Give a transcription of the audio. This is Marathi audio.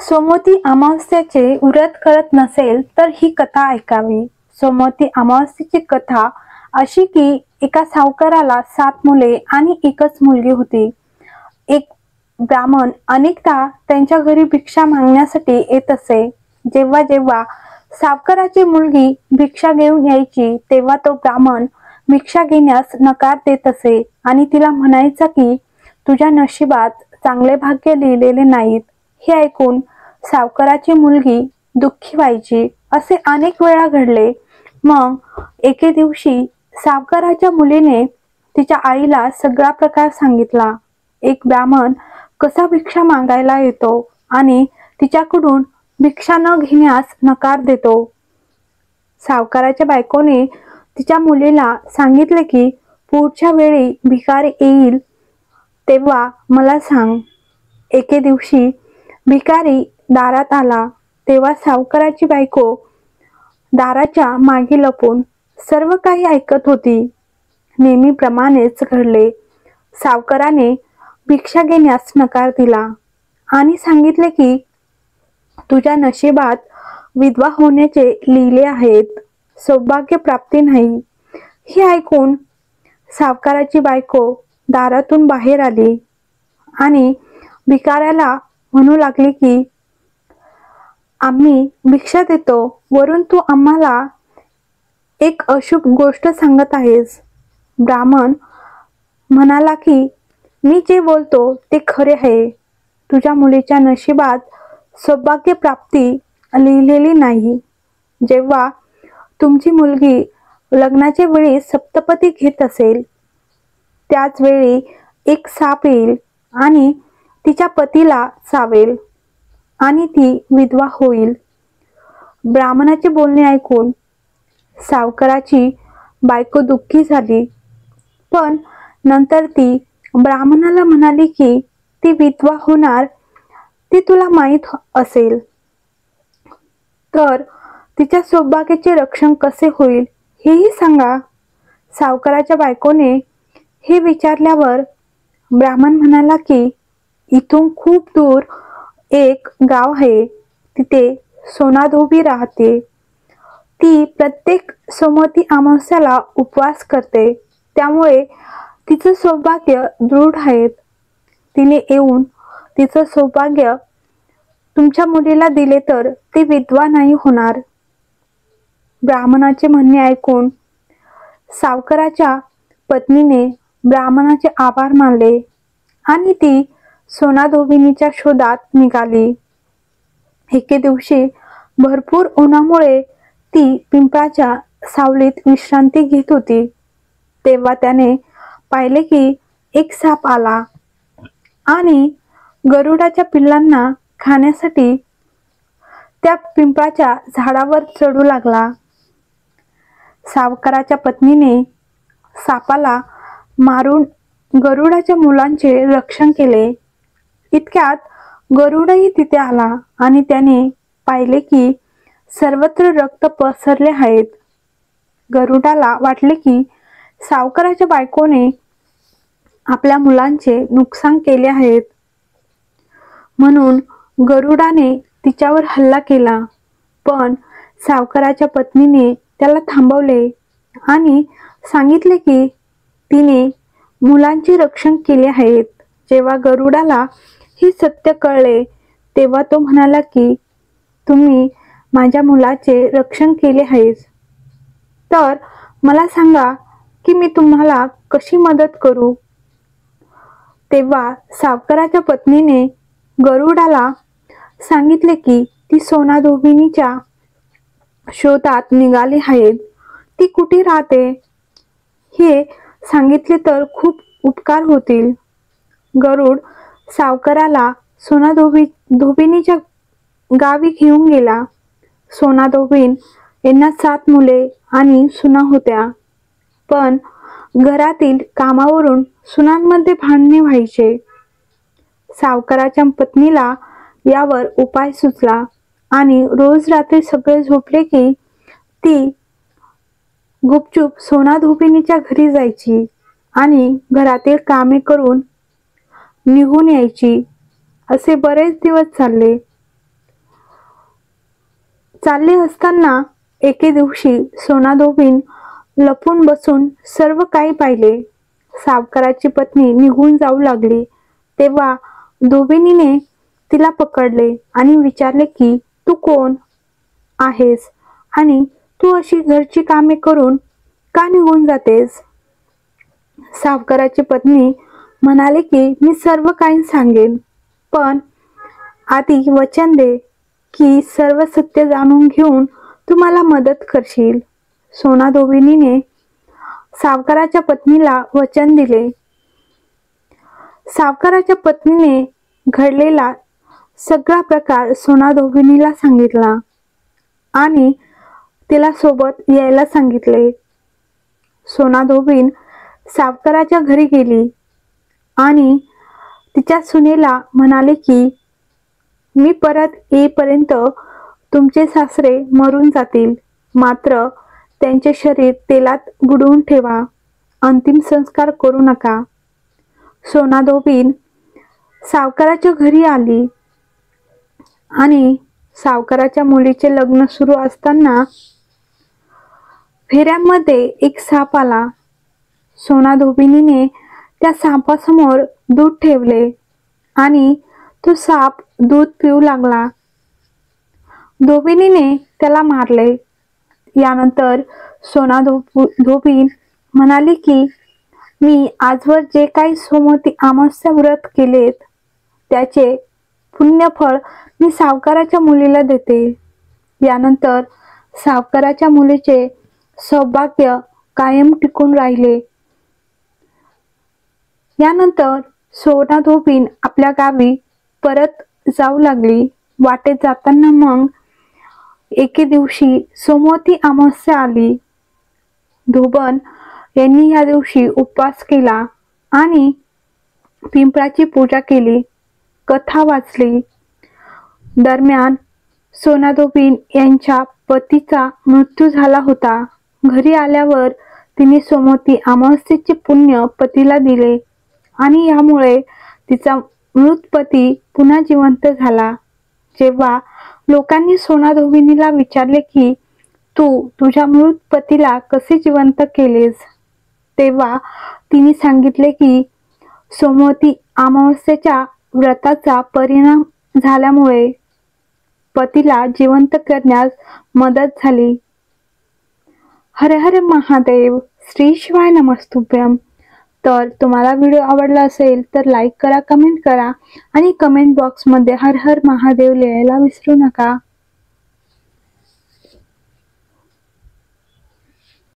सोमवती अमावस्याचे व्रत करत नसेल तर ही कथा ऐकावी। सोमवती अमावस्येची कथा अशी की एका सावकाराला 7 मुले आणि एकच मुलगी होती। एक ब्राह्मण अनेकदा त्यांच्या घरी भिक्षा मागण्यासाठी येत असे। जेव्हा जेव्हा सावकाराची मुलगी भिक्षा घेऊन यायची तेव्हा तो ब्राह्मण भिक्षा घेण्यास नकार देत असे आणि तिला म्हणायचा की तुझ्या नशिबात चांगले भाग्य लिहिलेले नाहीत। हे ऐकून सावकाराची मुलगी दुःखी व्हायची। असे अनेक वेळा घडले। मग एके दिवशी सावकाराच्या मुलीने तिच्या आईला सगळा प्रकार सांगितला। एक ब्राह्मण कसा भिक्षा मागायला येतो आणि तिच्याकडून भिक्षा न घेण्यास नकार देतो। सावकाराच्या बायकोने तिच्या मुलीला सांगितले की पुढच्या वेळी भिकारी येईल तेव्हा मला सांग। एके दिवशी भिकारी दारात आला तेव्हा सावकाराची बायको दाराच्या मागे लपून सर्व काही ऐकत होती। नेहमीप्रमाणेच घडले। सावकाराने भिक्षा घेण्यास नकार दिला आणि सांगितले की तुझ्या नशिबात विधवा होण्याचे लिहिले आहेत, सौभाग्य प्राप्ती नाही। हे ऐकून सावकाराची बायको दारातून बाहेर आली आणि भिकाऱ्याला म्हणू लागली की आम्ही भिक्षा देतो, वरून तू आम्हाला एक अशुभ गोष्ट सांगत आहेस। ब्राह्मण म्हणाला की मी जे बोलतो ते खरे आहे। तुझ्या मुलीच्या नशिबात सौभाग्य प्राप्ती लिहिलेली नाही। जेव्हा तुमची मुलगी लग्नाच्या वेळी सप्तपदी घेत असेल त्याच वेळी एक साप येईल आणि तिच्या पतीला चावेल आणि ती विधवा होईल। ब्राह्मणाचे बोलणे ऐकून सावकाराची बायको दुःखी झाली, पण नंतर ती ब्राह्मणाला म्हणाली की ती विधवा होणार ते तुला माहीत असेल तर तिच्या सौभाग्याचे रक्षण कसे होईल हेही सांगा। सावकाराच्या बायकोने हे विचारल्यावर ब्राह्मण म्हणाला की इथून खूप दूर एक गाव आहे, तिथे सोनाधोबी राहते। ती प्रत्येक सोमवती अमावस्याला उपवास करते, त्यामुळे तिचं सौभाग्य दृढ आहे। तिने येऊन तिचं सौभाग्य तुमच्या मुलीला दिले तर ती विधवा नाही होणार। ब्राह्मणाचे म्हणणे ऐकून सावकाराच्या पत्नीने ब्राह्मणाचे आभार मानले आणि ती सोनाधोबिनीच्या शोधात निघाली। एके दिवशी भरपूर उन्हामुळे ती पिंपळाच्या सावलीत विश्रांती घेत होती तेव्हा त्याने पाहिले की एक साप आला आणि गरुडाच्या पिल्लांना खाण्यासाठी त्या पिंपळाच्या झाडावर चढू लागला। सावकाराच्या पत्नीने सापाला मारून गरुडाच्या मुलांचे रक्षण केले। इतक्यात गरुडही तिथे आला आणि त्याने पाहिले की सर्वत्र रक्त पसरले आहेत। गरुडाला वाटले की सावकाराच्या बायकोने आपल्या मुलांचे नुकसान केले आहेत, म्हणून गरुडाने तिच्यावर हल्ला केला, पण सावकाराच्या पत्नीने त्याला थांबवले आणि सांगितले की तिने मुलांचे रक्षण केले आहेत। जेव्हा गरुडाला हे सत्य कळले तेव्हा तो म्हणाला की तुम्ही माझ्या मुलाचे रक्षण केले आहे तर मला सांगा की मी तुम्हाला कशी मदत करू। तेव्हा सावकाराच्या पत्नीने गरुडाला सांगितले की ती सोनाधोबिनीच्या शोधात निघाली आहेत, ती कुठे राहते हे सांगितले तर खूप उपकार होतील। गरुड सावकाराला सोनाधोबिनीच्या गावी घेऊन गेला। सोनाधोबीन यांना 7 मुले आणि सुना होत्या, पण घरातील कामावरून सुनांमध्ये भांडणे व्हायचे। सावकाराच्या पत्नीला यावर उपाय सुचला आणि रोज रात्री सगळे झोपले की ती गुपचूप सोनाधोबिनीच्या घरी जायची आणि घरातील कामे करून निघून यायची। असे बरेच दिवस चालले। चालले असताना एके दिवशी सोना धोबीन लपून बसून सर्व काही पाहिले. सावकाराची पत्नी निघून जाऊ लागली तेव्हा धोबिनीने तिला पकडले आणि विचारले की तू कोण आहेस आणि तू अशी घरची कामे करून का निघून जातेस? सावकाराची पत्नी म्हणाले की मी सर्व काही सांगेन, पण आधी वचन दे की सर्व सत्य जाणून घेऊन तू मला मदत करशील. सोना धोबिनीने सावकाराच्या पत्नीला वचन दिले. सावकाराच्या पत्नीने घडलेला सगळा प्रकार सोना धोबिनीला सांगितला आणि तिला सोबत यायला सांगितले. सोना धोबीन सावकाराच्या घरी गेली आणि तिच्या सुनेला म्हणाले की मी परत येईपर्यंत तुमचे सासरे मरून जातील, मात्र त्यांचे शरीर तेलात बुडवून ठेवा, अंतिम संस्कार करू नका. सोना धोबीन सावकाराच्या घरी आली आणि सावकाराच्या मुलीचे लग्न सुरू असताना फेऱ्यांमध्ये एक साप आला. सोना धोबिनीने त्या सापासमोर दूध ठेवले आणि तो साप दूध पिऊ लागला. धोबिनीने त्याला मारले. यानंतर सोना धोबीन म्हणाली की मी आजवर जे काही सोमवती अमावस्या व्रत केलेत त्याचे पुण्यफळ मी सावकाराच्या मुलीला देते. यानंतर सावकाराच्या मुलीचे सौभाग्य कायम टिकून राहिले. यानंतर सोना धोबीन आपल्या गावी परत जाऊ लागली. वाटेत जाताना मग एके दिवशी सोमवती अमावस्या आली. धोबन यांनी या दिवशी उपवास केला आणि पिंपळाची पूजा केली, कथा वाचली. दरम्यान सोना धोबीन यांच्या पतीचा मृत्यू झाला होता. घरी आल्यावर तिने सोमवती अमावस्येचे पुण्य पतीला दिले आणि यामुळे तिचा मृत पती पुन्हा जिवंत झाला. जेव्हा लोकांनी सोना धोबिनीला विचारले की तू तुझ्या मृत पतीला कसे जिवंत केलेस, तेव्हा तिने सांगितले की सोमवती अमावस्येच्या व्रताचा परिणाम झाल्यामुळे पतीला जिवंत करण्यास मदत झाली. हर हर महादेव, श्री शिवाय नमस्तुभ्यम. तर तुम्हाला व्हिडिओ आवडला असेल तर लाईक करा, कमेंट करा आणि कमेंट बॉक्समध्ये हर हर महादेव लिहायला विसरू नका.